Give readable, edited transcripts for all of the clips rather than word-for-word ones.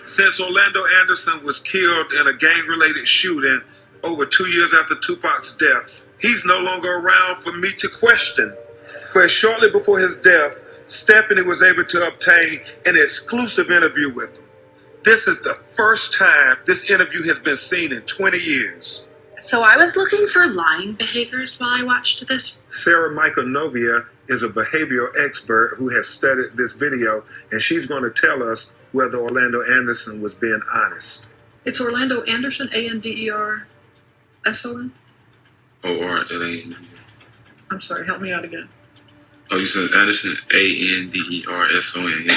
Since Orlando Anderson was killed in a gang-related shooting over 2 years after Tupac's death, he's no longer around for me to question. But shortly before his death, Stephanie was able to obtain an exclusive interview with him. This is the first time this interview has been seen in 20 years. So I was looking for lying behaviors while I watched this. Sarah Michael Novia is a behavioral expert who has studied this video, and she's going to tell us whether Orlando Anderson was being honest. It's Orlando Anderson, Anderson? O-R-L-A-N. I'm sorry, help me out again. Oh, you said Anderson, A-N-D-E-R-S-O-N.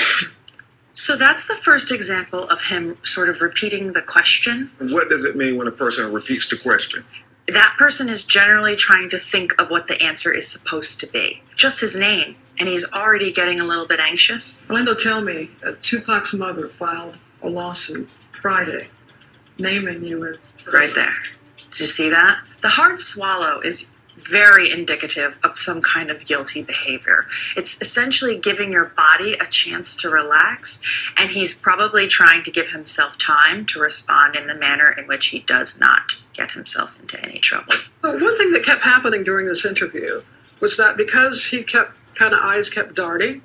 So that's the first example of him sort of repeating the question. What does it mean when a person repeats the question? That person is generally trying to think of what the answer is supposed to be. Just his name, and he's already getting a little bit anxious. Orlando, tell me, Tupac's mother filed a lawsuit Friday naming you as... Right there. Did you see that? The hard swallow is very indicative of some kind of guilty behavior. It's essentially giving your body a chance to relax, and he's probably trying to give himself time to respond in the manner in which he does not get himself into any trouble. But one thing that kept happening during this interview was that because he eyes kept darting,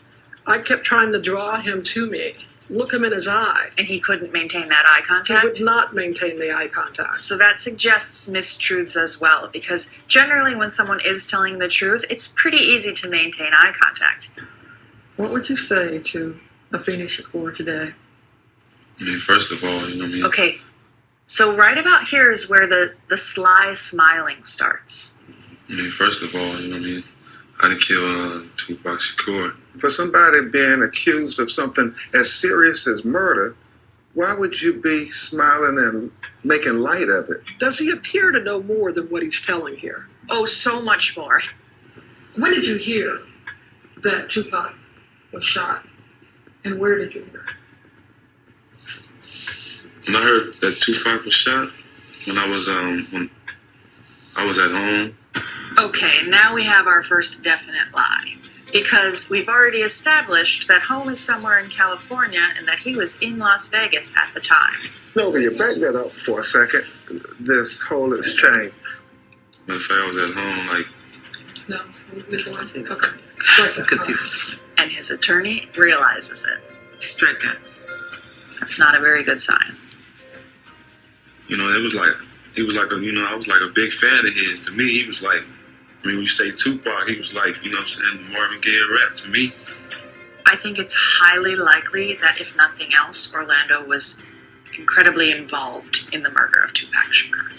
I kept trying to draw him to me, look him in his eye. And he couldn't maintain that eye He contact? would not maintain the eye contact. So that suggests mistruths as well, because generally when someone is telling the truth, it's pretty easy to maintain eye contact. What would you say to Afeni Shakur today? I mean, first of all, you know what I mean? Okay, so right about here is where the sly smiling starts. I mean, first of all, you know what I mean? I didn't kill Tupac Shakur. For somebody being accused of something as serious as murder, why would you be smiling and making light of it? Does he appear to know more than what he's telling here? Oh, so much more. When did you hear that Tupac was shot? And where did you hear it? When I heard that Tupac was shot, when I was at home. Okay, now we have our first definite lie. Because we've already established that home is somewhere in California and that he was in Las Vegas at the time. Novia, back that up for a second. This whole exchange. Matter of fact, I was at home, like... No, which one? See that. Okay. Right there. Could see And his attorney realizes it. straight gun. That's not a very good sign. You know, I was like a big fan of his. To me, he was like, I mean, when you say Tupac, he was like, you know what I'm saying, the Marvin Gaye rap to me. I think it's highly likely that if nothing else, Orlando was incredibly involved in the murder of Tupac Shakur.